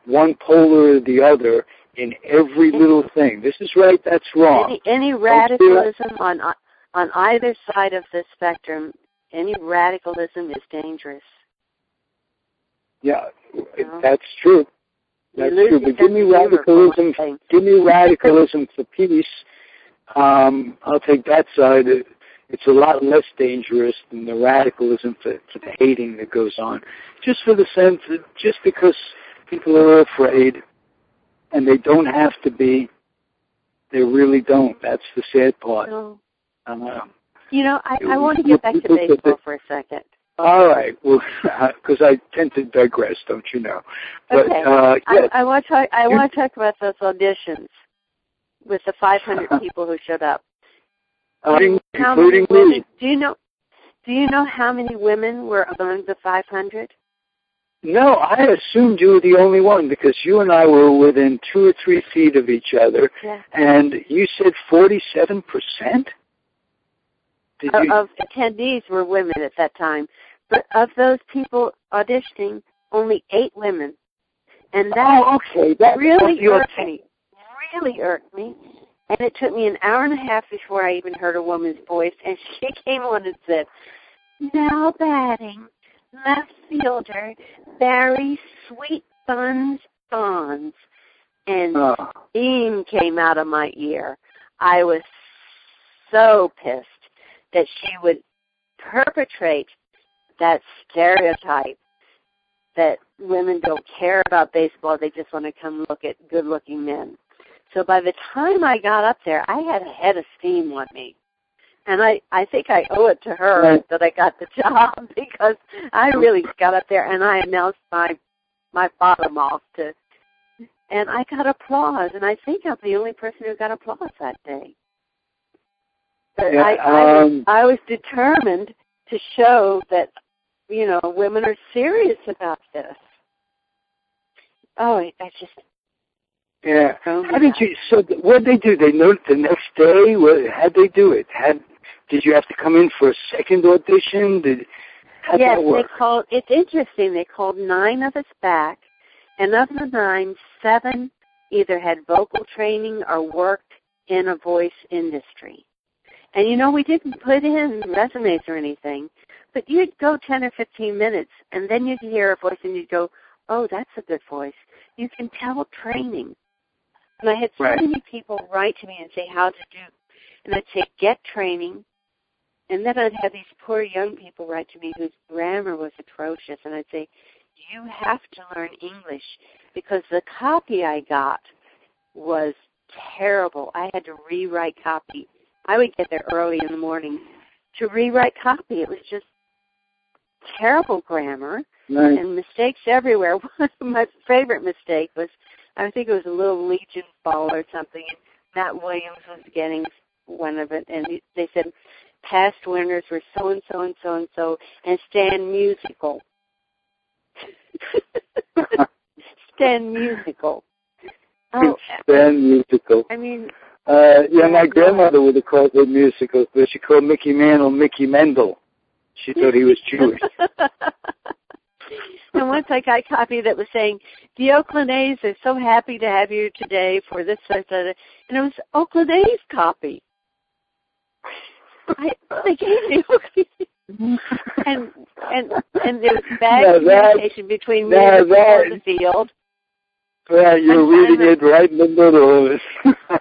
S2: one polar or the other in every little thing. This is right, that's wrong.
S3: Any radicalism on either side of the spectrum, any radicalism is dangerous.
S2: Yeah, that's true. That's true. But give me radicalism. Give me radicalism for peace. I'll take that side. it's a lot less dangerous than the radicalism for the hating that goes on. Just for the sense that just because people are afraid, and they don't have to be, they really don't. That's the sad part.
S3: No. I want to get back to baseball for a second.
S2: All right. Well, because I tend to digress, don't you know? But,
S3: okay.
S2: Yes.
S3: I want to talk about those auditions with the 500 people who showed up.
S2: Including me.
S3: Do you know how many women were among the 500?
S2: No, I assumed you were the only one because you and I were within 2 or 3 feet of each other, and you said 47%?
S3: Of attendees were women at that time. But of those people auditioning, only 8 women. And that, that really irked me. Really irked me. And it took me an hour and a half before I even heard a woman's voice. And she came on and said, "Now batting, left fielder, Barry Sweet Buns Bonds." And steam came out of my ear. I was so pissed that she would perpetrate that stereotype that women don't care about baseball, they just want to come look at good-looking men. So by the time I got up there, I had a head of steam on me. And I think I owe it to her that I got the job because I really got up there and I announced my bottom off and I got applause. And I think I'm the only person who got applause that day. But I was determined to show that, women are serious about this. Oh, I just...
S2: Yeah. How did you? So what did they do? They know the next day. How'd they do it? Did you have to come in for a second audition? How'd that work?
S3: It's interesting. They called 9 of us back, and of the 9, 7 either had vocal training or worked in a voice industry. And we didn't put in resumes or anything, but you'd go 10 or 15 minutes, and then you'd hear a voice, and you'd go, "Oh, that's a good voice." You can tell training. And I had so many people write to me and say how to do, and I'd say, get training. And then I'd have these poor young people write to me whose grammar was atrocious, and I'd say, you have to learn English, because the copy I got was terrible. I had to rewrite copy. I would get there early in the morning to rewrite copy. It was just terrible grammar and mistakes everywhere. One of my favorite mistake was, I think it was a little Legion ball or something, and Matt Williams was getting one of it, and they said past winners were so-and-so and so-and-so, and Stan Musical. Stan Musical. Oh,
S2: Stan Musical.
S3: I mean...
S2: my grandmother would have called it musical, but she called Mickey Mantle Mickey Mendel. She thought he was Jewish.
S3: And once I got a copy that was saying, the Oakland A's are so happy to have you today for this, and it was Oakland A's copy. They gave me Oakland. and there was bad communication between me and the field.
S2: Yeah, you're reading it right in the middle of it.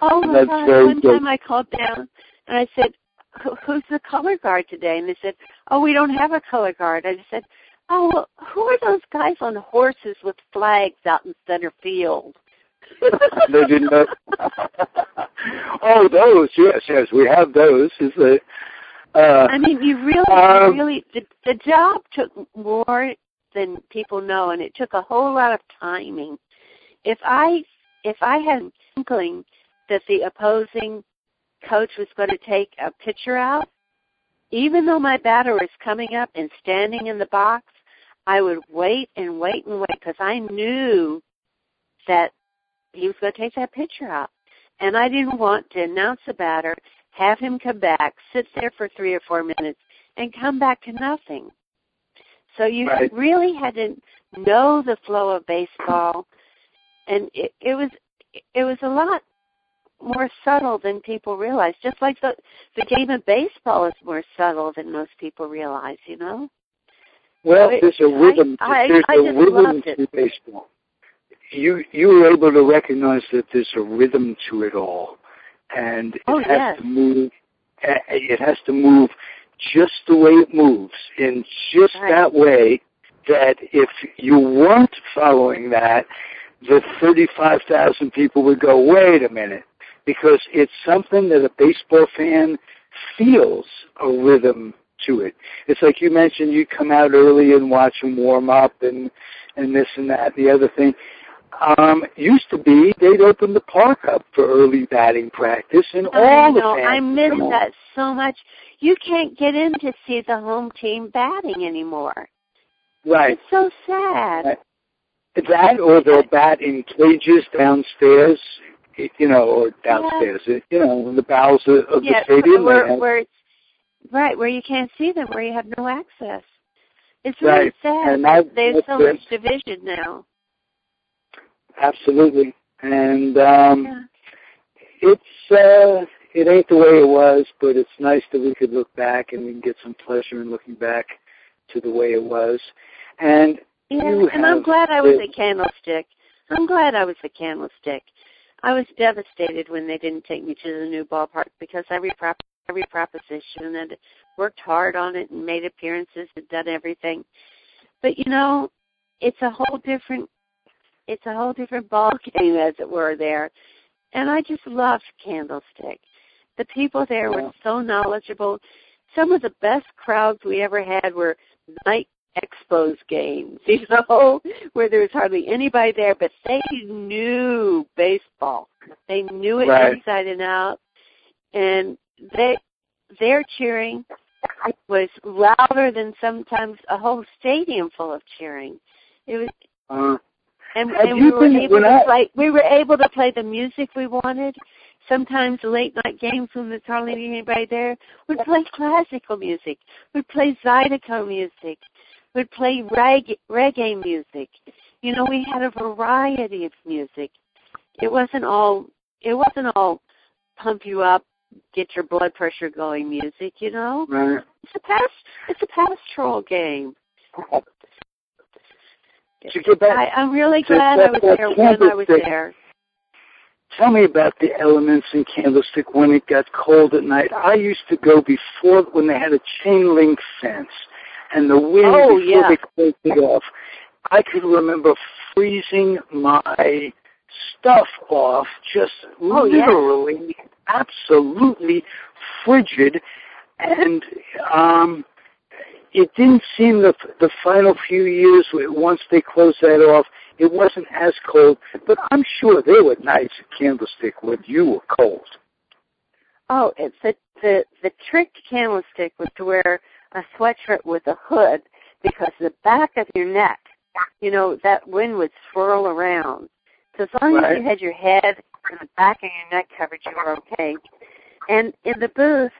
S3: Oh, my God. One time I called down, and I said, who's the color guard today? And they said, oh, we don't have a color guard. I just said, oh, well, who are those guys on horses with flags out in center field?
S2: They didn't know. Oh, those, yes, we have those.
S3: I mean, you really, the job took more than people know, and it took a whole lot of timing. If I had an inkling that the opposing coach was going to take a pitcher out, even though my batter was coming up and standing in the box, I would wait and wait and wait because I knew that he was going to take that pitcher out. And I didn't want to announce the batter, have him come back, sit there for 3 or 4 minutes, and come back to nothing. So you really had to know the flow of baseball. And it was a lot more subtle than people realize. Just like the game of baseball is more subtle than most people realize,
S2: Well, there's a rhythm. There's a rhythm to baseball. You were able to recognize that there's a rhythm to it all, and it has to move It has to move just the way it moves, in just that way, that if you weren't following that, the 35,000 people would go, wait a minute, because it's something that a baseball fan feels a rhythm to it. It's like you mentioned, you come out early and watch them warm up and this and that, the other thing. Used to be they'd open the park up for early batting practice, and all the fans.
S3: I miss that so much. You can't get in to see the home team batting anymore.
S2: Right.
S3: It's so sad.
S2: Right. That, or they'll bat in cages downstairs, or downstairs, in the bowels of the stadium.
S3: Where you can't see them, where you have no access. It's really sad.
S2: And
S3: there's so much division now.
S2: Absolutely. And it ain't the way it was, but it's nice that we could look back and we can get some pleasure in looking back to the way it was. And
S3: I'm glad I was a candlestick. I was devastated when they didn't take me to the new ballpark because every proposition and worked hard on it and made appearances and done everything. But it's a whole different ball game, as it were, there. And I just loved Candlestick. The people there were so knowledgeable. Some of the best crowds we ever had were night expos games, where there was hardly anybody there, but they knew baseball. They knew it inside and out. And their cheering was louder than sometimes a whole stadium full of cheering. It was... And we were able to play the music we wanted. Sometimes late night games when there's hardly anybody there, we'd play classical music. We'd play Zydeco music. We'd play reggae music. We had a variety of music. It wasn't all pump you up, get your blood pressure going music.
S2: Right.
S3: It's a pastoral game. I'm really glad I was there when I was there.
S2: Tell me about the elements in Candlestick when it got cold at night. I used to go before when they had a chain link fence and the wind before they closed it off. I could remember freezing my stuff off, just literally, absolutely frigid, and it didn't seem the final few years, once they closed that off, it wasn't as cold. But I'm sure there were nights at Candlestick when you were cold.
S3: Oh, it's the trick to Candlestick was to wear a sweatshirt with a hood because the back of your neck, that wind would swirl around. So as long as you had your head and the back of your neck covered, you were okay. And in the booth,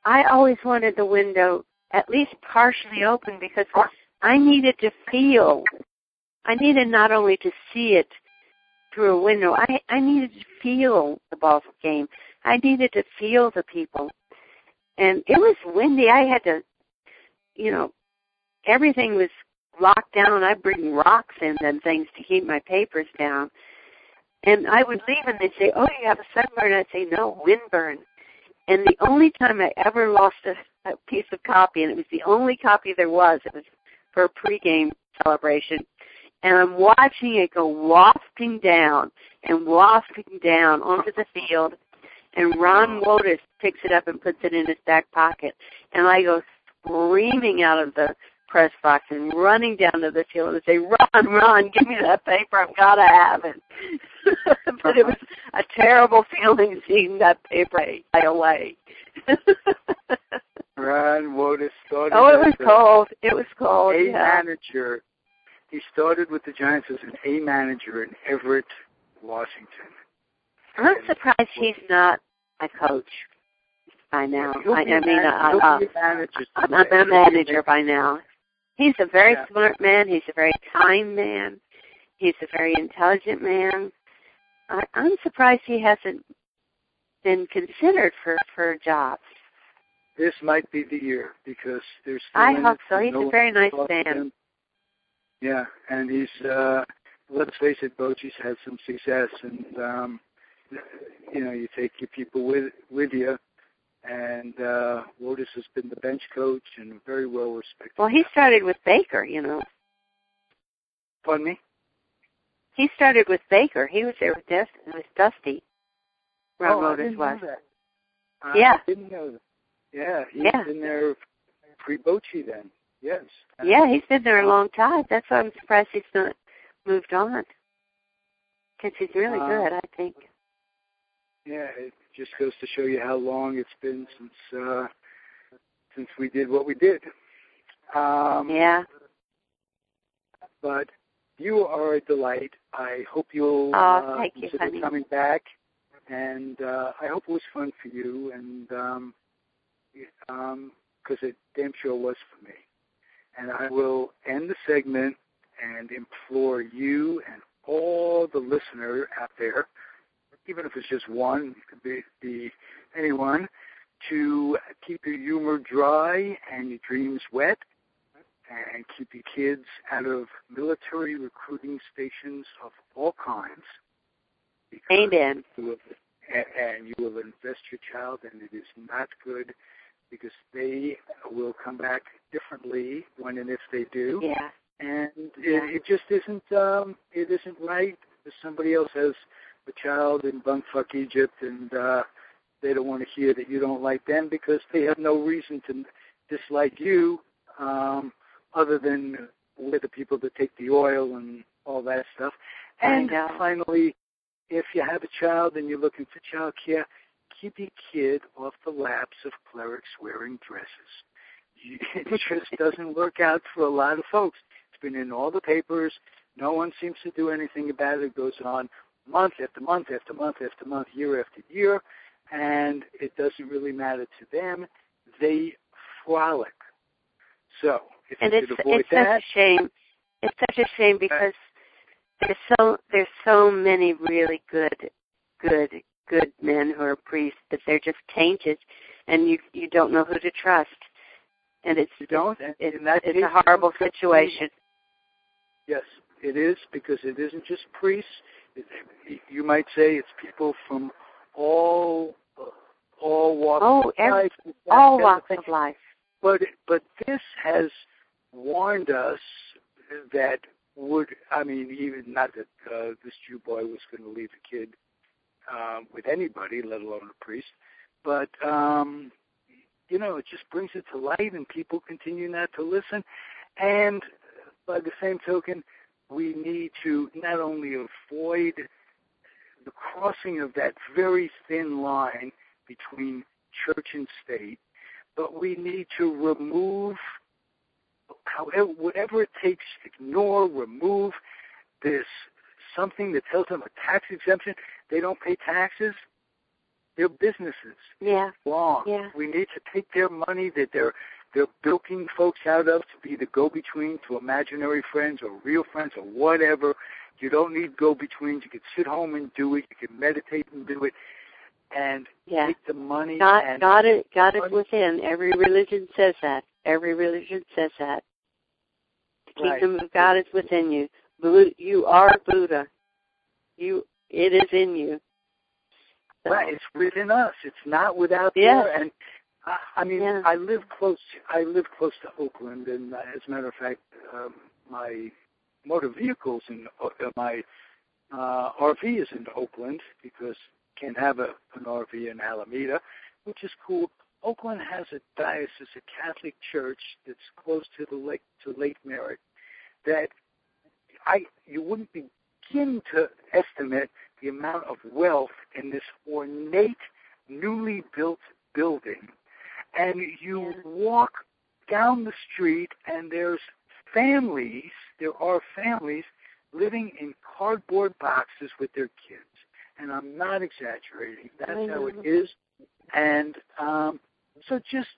S3: I always wanted the window at least partially open because I needed not only to see it through a window, I needed to feel the ball game. I needed to feel the people. And it was windy. I had to, everything was locked down. I'd bring rocks in and things to keep my papers down. And I would leave and they'd say, oh, you have a sunburn. I'd say, no, windburn. And the only time I ever lost a piece of copy, and it was the only copy there was, it was for a pregame celebration, and I'm watching it go wafting down onto the field, and Ron Wotus picks it up and puts it in his back pocket, and I go screaming out of the press box and running down to the field and say, Ron, give me that paper, I've got to have it. But it was a terrible feeling seeing that paper fly away.
S2: Ron Wotus started
S3: It was cold.
S2: Manager. He started with the Giants as an A manager in Everett, Washington.
S3: I'm surprised he's not a coach by now. I'm a manager by now. He's a very smart man. He's a very kind man. He's a very intelligent man. I'm surprised he hasn't been considered for jobs.
S2: This might be the year because there's.
S3: I hope so. He's a very nice man.
S2: Yeah, and he's. Let's face it, Bochy's had some success, and you take your people with you, And Lotus has been the bench coach and very well respected.
S3: Well, he started with Baker,
S2: Pardon me?
S3: He started with Baker. He was there with Dusty.
S2: I didn't know that.
S3: Yeah.
S2: I didn't know that. Yeah, he's been there pre-Bochy then. Yes.
S3: Yeah, he's been there a long time. That's why I'm surprised he's not moved on. Because he's really good, I think.
S2: Yeah, it just goes to show you how long it's been since we did what we did.
S3: Yeah.
S2: But you are a delight. I hope you'll
S3: thank you,
S2: consider coming back. And I hope it was fun for you, and because it damn sure was for me. And I will end the segment and implore you and all the listener out there, even if it's just one, it could be anyone, to keep your humor dry and your dreams wet, and keep your kids out of military recruiting stations of all kinds.
S3: Amen.
S2: And you will invest your child, and it is not good, because they will come back differently when and if they do.
S3: Yeah.
S2: And it just isn't right. If somebody else has a child in bumfuck Egypt, and they don't want to hear that you don't like them because they have no reason to dislike you, other than we're the people that take the oil and all that stuff. And finally, if you have a child and you're looking for child care, keep your kid off the laps of clerics wearing dresses. It just doesn't work out for a lot of folks. It's been in all the papers. No one seems to do anything about it. It goes on month after month after month after month, year after year, and it doesn't really matter to them. They frolic. So if you could avoid that.
S3: Such a shame. It's such a shame because there's so many really good men who are priests, but they're just tainted, and you don't know who to trust. And it's a horrible situation.
S2: Yes, it is, because it isn't just priests. You might say it's people from all walks of life.
S3: All walks of life.
S2: But this has warned us that even not that this Jew boy was going to leave a kid with anybody, let alone a priest, but it just brings it to light, and people continue not to listen. And by the same token, we need to not only avoid the crossing of that very thin line between church and state, but we need to remove, whatever it takes, ignore, remove this something that tells them a tax exemption. They don't pay taxes. They're businesses.
S3: Yeah.
S2: Wrong.
S3: Yeah.
S2: We need to take their money that they're bilking folks out of to be the go-between to imaginary friends or real friends or whatever. You don't need go-betweens. You can sit home and do it. You can meditate and do it. And take the money.
S3: God is within. Every religion says that. Every religion says that. The kingdom of God is within you. You are Buddha. It is in you. So.
S2: Right, it's within us. It's not without there. And I live close to Oakland, and as a matter of fact, my motor vehicles and my RV is in Oakland, because can't have an RV in Alameda, which is cool. Oakland has a diocese, a Catholic church that's close to Lake Merritt, that you wouldn't begin to estimate the amount of wealth in this ornate, newly built building. And you walk down the street, and there are families living in cardboard boxes with their kids. And I'm not exaggerating. That's how it is. And so just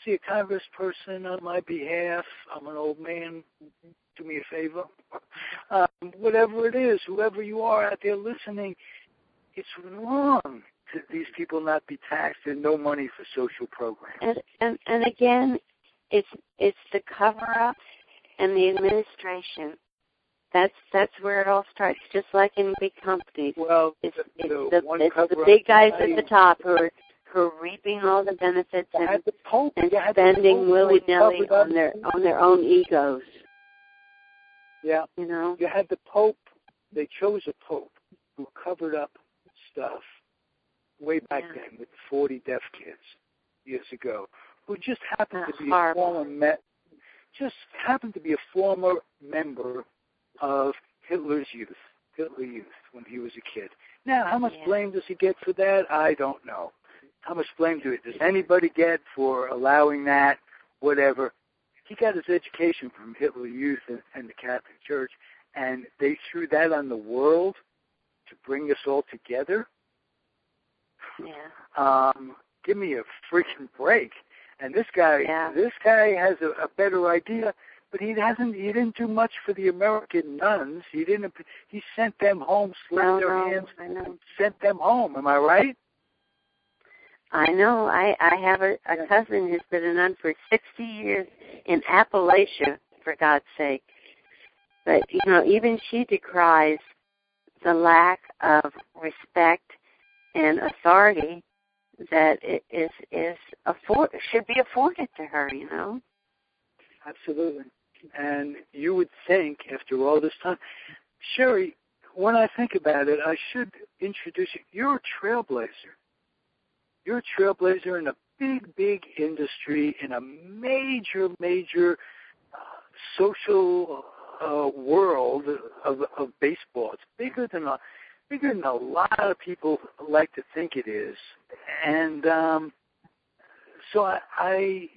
S2: see a congressperson on my behalf. I'm an old man. Do me a favor. Whatever it is, whoever you are out there listening, it's wrong to these people not be taxed and no money for social programs.
S3: And again, it's the cover-up and the administration. That's where it all starts, just like in big companies.
S2: Well,
S3: it's the big guys at the top who her reaping all the benefits and
S2: spending
S3: willy-nilly on their own egos.
S2: Yeah.
S3: You know?
S2: You had the Pope. They chose a Pope who covered up stuff way back then with 40 deaf kids years ago, who just happened to be a former member of Hitler Youth when he was a kid. Now, how much blame does he get for that? I don't know. How much blame does anybody get for allowing that? Whatever. He got his education from Hitler Youth and the Catholic Church, and they threw that on the world to bring us all together.
S3: Yeah.
S2: Give me a freaking break. And this guy has a better idea, but he didn't do much for the American nuns. He sent them home, slapped their hands, and sent them home. Am I right?
S3: I know. I have a cousin who's been a nun for 60 years in Appalachia, for God's sake. But, you know, even she decries the lack of respect and authority that should be afforded to her, you know?
S2: Absolutely. And you would think, after all this time, Sherry, when I think about it, I should introduce you. You're a trailblazer. You're a trailblazer in a big, big industry, in a major, major social world of baseball. It's bigger than a lot of people like to think it is. And so I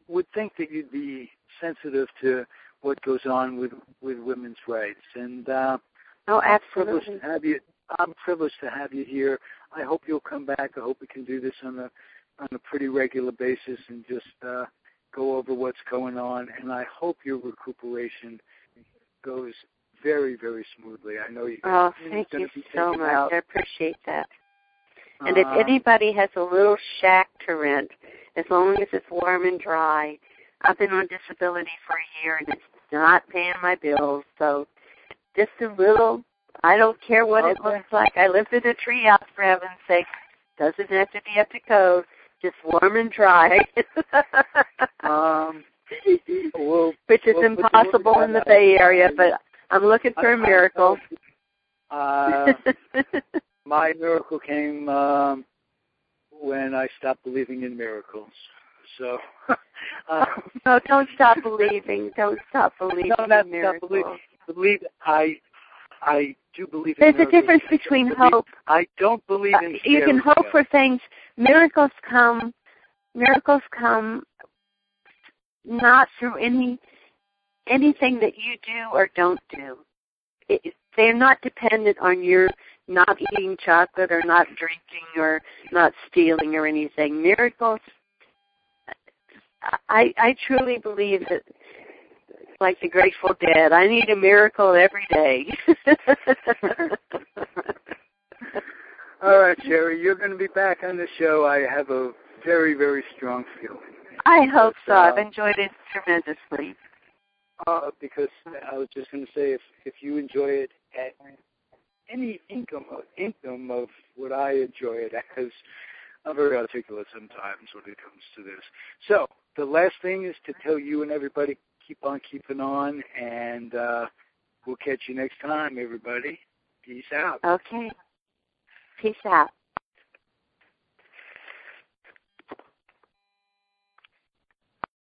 S2: would think that you'd be sensitive to what goes on with women's rights. And
S3: absolutely.
S2: I'm privileged to have you here. I hope you'll come back. I hope we can do this on a pretty regular basis and just go over what's going on. And I hope your recuperation goes very, very smoothly. I know you.
S3: Oh, thank you so much. I appreciate that. And if anybody has a little shack to rent, as long as it's warm and dry, I've been on disability for a year and it's not paying my bills. So just a little, I don't care what it looks like. I lived in a treehouse, for heaven's sake. Doesn't have to be up to code. Just warm and dry. Which is impossible in the Bay Area, but I'm looking for a miracle.
S2: My miracle came when I stopped believing in miracles. So,
S3: no, don't stop believing. Don't stop believing in miracles.
S2: I do believe in
S3: miracles. There's a difference between hope.
S2: I don't believe in
S3: you can hope for things. Miracles come not through anything that you do or don't do. They're not dependent on your not eating chocolate or not drinking or not stealing or anything. Miracles, I truly believe that, like the Grateful Dead, I need a miracle every day.
S2: All right, Sherry, you're going to be back on the show. I have a very, very strong feeling.
S3: I hope so. I've enjoyed it tremendously.
S2: Because I was just going to say, if you enjoy it at any income of what I enjoy it as, I'm very articulate sometimes when it comes to this. So the last thing is to tell you and everybody, keep on keeping on, and we'll catch you next time, everybody. Peace out.
S3: Okay. Peace out.